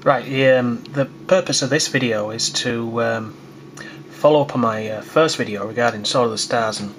Right, the purpose of this video is to follow up on my first video regarding Sword of the Stars and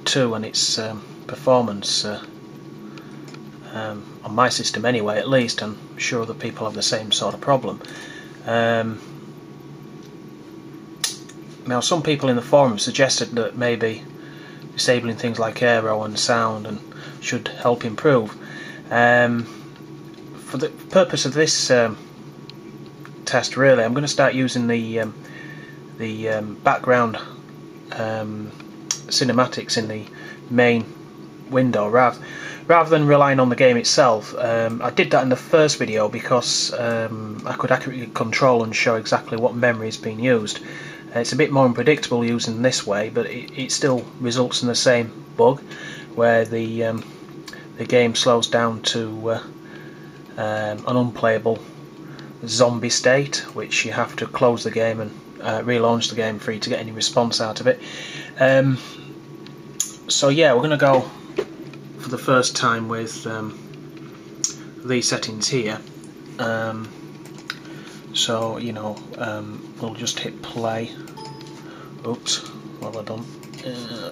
2 and its performance on my system anyway, at least. I'm sure other people have the same sort of problem. Now some people in the forum suggested that maybe disabling things like aero and sound and should help improve. For the purpose of this test, really, I'm going to start using the background cinematics in the main window rather than relying on the game itself. I did that in the first video because I could accurately control and show exactly what memory is being used. It's a bit more unpredictable using this way, but it still results in the same bug where the game slows down to an unplayable zombie state, which you have to close the game and relaunch the game for you to get any response out of it. So yeah, we're going to go for the first time with these settings here. So we'll just hit play. Oops, well I've done.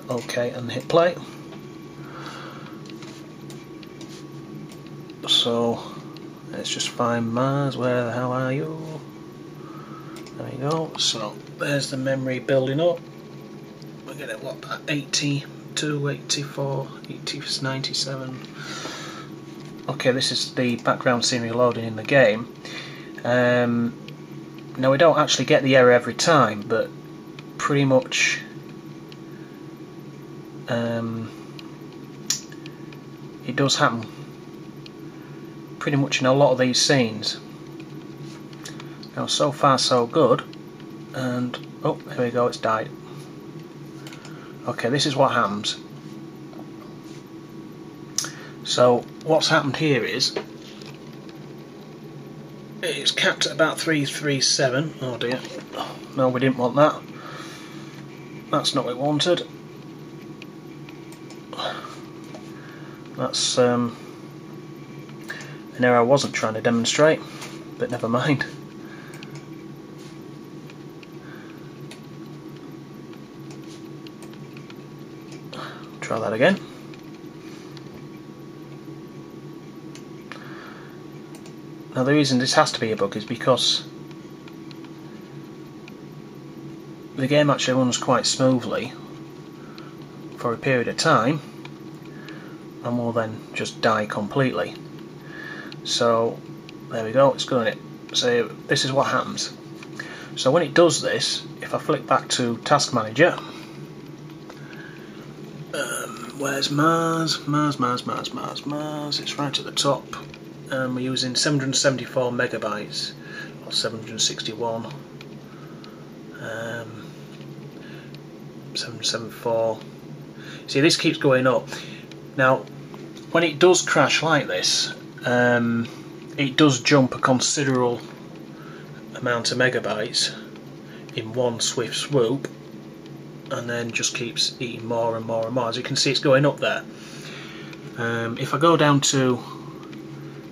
Okay, and hit play. So let's just find Mars. Where the hell are you? There you go. So there's the memory building up. We're getting what, 82, 84, 80, 97. Okay, this is the background scenery loading in the game. Now we don't actually get the error every time, but pretty much it does happen pretty much in a lot of these scenes. Now so far so good, and oh, here we go, it's died. Okay, this is what happens. So what's happened here is it's capped at about 337. Oh dear, no, we didn't want that. That's not what we wanted. That's an error I wasn't trying to demonstrate, but never mind. Try that again. Now the reason this has to be a bug is because the game actually runs quite smoothly for a period of time and will then just die completely. So there we go, it's doing it. So this is what happens. So when it does this, if I flick back to Task Manager, where's Mars? Mars, it's right at the top. We're using 774 megabytes or 761, 774. See, this keeps going up. Now when it does crash like this, it does jump a considerable amount of megabytes in one swift swoop, and then just keeps eating more and more and more. As you can see, it's going up there. If I go down to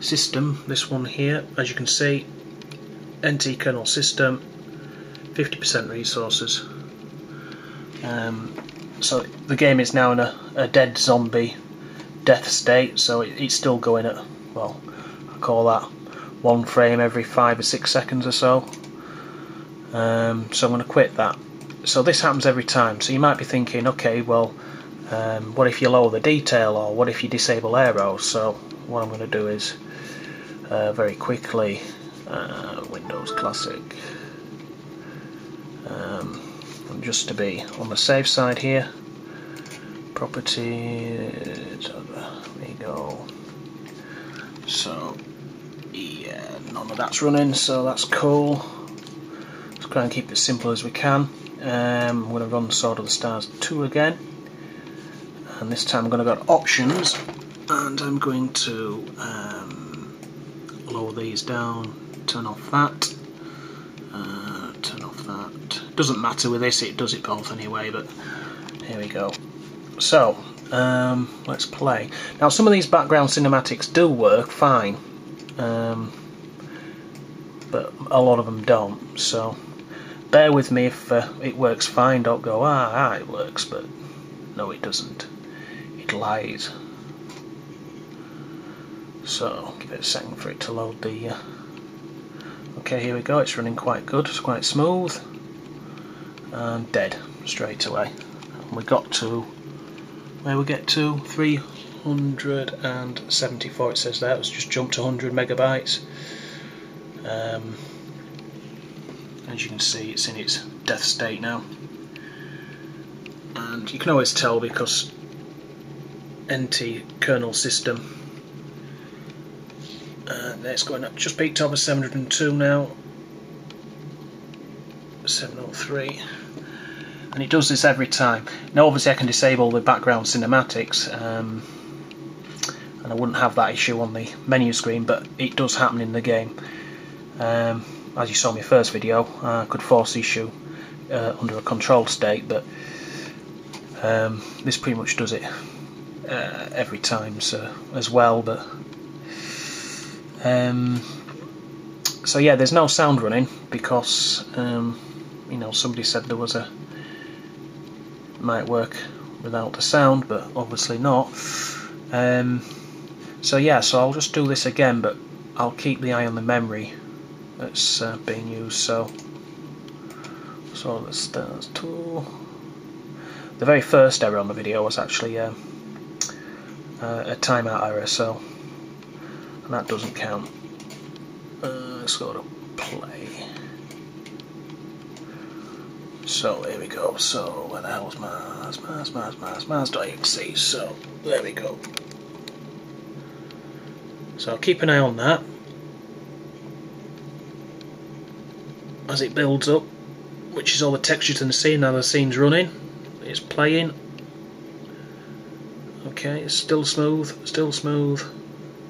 System, this one here, as you can see, NT kernel system, 50% resources. So the game is now in a dead zombie death state, so it's still going at, well, I call that 1 frame every 5 or 6 seconds or so. So I'm going to quit that. So this happens every time. So you might be thinking, okay, well, what if you lower the detail, or what if you disable aero? So what I'm going to do is very quickly, Windows Classic, and just to be on the safe side here, properties, there we go. So yeah, none of that's running, so that's cool. Let's try and keep it simple as we can. I'm going to run Sword of the Stars 2 again, and this time I'm going to go to Options, and I'm going to lower these down, turn off that, turn off that. Doesn't matter with this, it does it both anyway, but here we go. So let's play. Now some of these background cinematics do work fine. but a lot of them don't, so bear with me if it works fine. Don't go, it works, but no, it doesn't. It lies. So give it a second for it to load the okay, here we go. It's running quite good, it's quite smooth, and dead straight away. And we got to where we get to 374, it says there. It's just jumped to 100 megabytes. As you can see, it's in its death state now, and you can always tell because NT kernel system, it's going up, just peaked over 702 now, 703, and it does this every time. Now obviously I can disable the background cinematics, and I wouldn't have that issue on the menu screen, but it does happen in the game. As you saw in my first video, I could force the issue under a controlled state, but this pretty much does it every time, so as well. But so yeah, there's no sound running because you know, somebody said there was a might work without the sound, but obviously not. So yeah, so I'll just do this again, but I'll keep the eye on the memory that's being used. So the stars tool. The very first error on the video was actually a timeout error, so and that doesn't count. Let's go to play. So here we go. So where the hell is Mars.exe? So there we go. So I'll keep an eye on that as it builds up, which is all the textures in the scene. Now the scene's running, it's playing. Okay, it's still smooth, still smooth,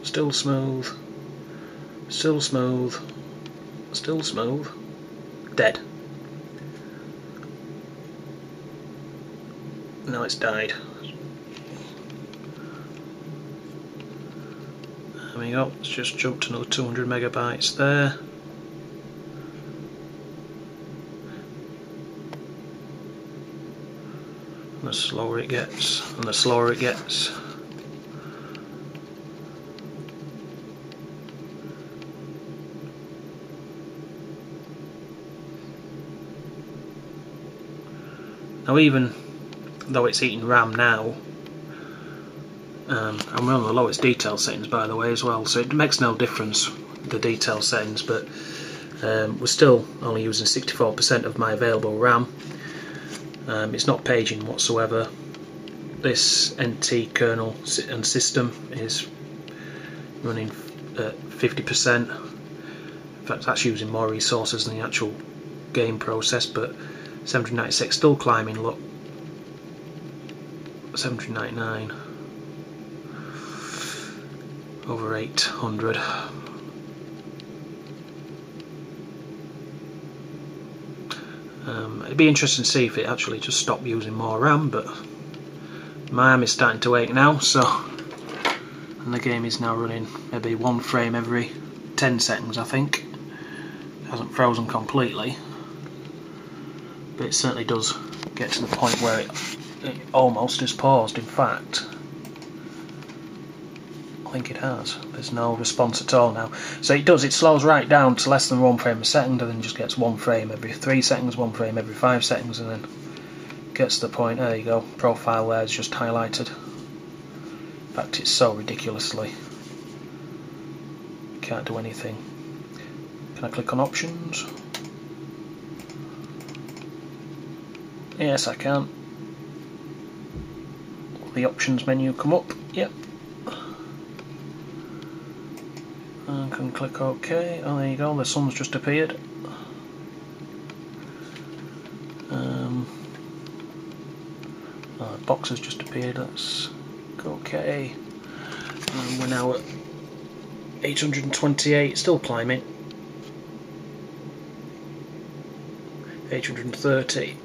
still smooth, still smooth, still smooth, dead. Now it's died. There we go, it's just jumped another 200 megabytes there. And the slower it gets, and the slower it gets. Now even though it's eating RAM now, and we're on the lowest detail settings by the way as well, so it makes no difference the detail settings, but we're still only using 64% of my available RAM. It's not paging whatsoever. This NT kernel and system is running at 50%. In fact, that's using more resources than the actual game process, but 796 still climbing, look. 799 over 800. It'd be interesting to see if it actually just stopped using more RAM, but my RAM is starting to ache now, so, and the game is now running maybe one frame every 10 seconds I think. It hasn't frozen completely, but it certainly does get to the point where it almost is paused. In fact, I think it has. There's no response at all now. So it does, it slows right down to less than 1 frame a second, and then just gets 1 frame every 3 seconds, 1 frame every 5 seconds, and then gets to the point. There you go, profile there is just highlighted. In fact, it's so ridiculously, can't do anything. Can I click on options? Yes, I can. Will the options menu come up? Yep. And can click OK. Oh, there you go, the sun's just appeared. The box has just appeared. Let's go OK. And we're now at 828, still climbing. 830.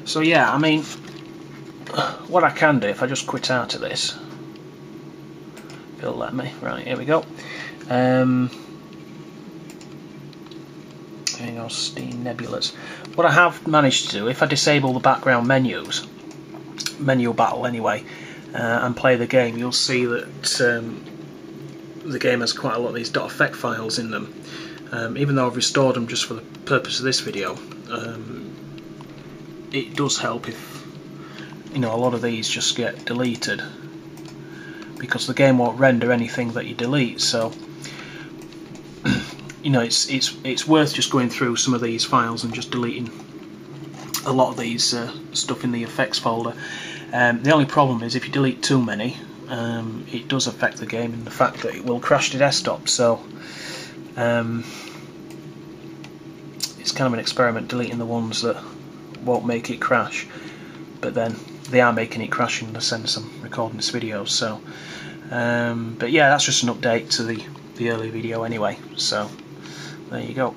So yeah, I mean, what I can do, if I just quit out of this, if it'll let me, right, here we go. There you go, Steam Nebulas. What I have managed to do, if I disable the background menus, menu battle anyway, and play the game, you'll see that the game has quite a lot of these .effect files in them. Even though I've restored them just for the purpose of this video, it does help if a lot of these just get deleted, because the game won't render anything that you delete. So it's worth just going through some of these files and just deleting a lot of these stuff in the effects folder. The only problem is if you delete too many, it does affect the game in the fact that it will crash to desktop. So it's kind of an experiment deleting the ones that won't make it crash, but then they are making it crash in the sense I'm recording this video. So but yeah, that's just an update to the early video anyway, so there you go.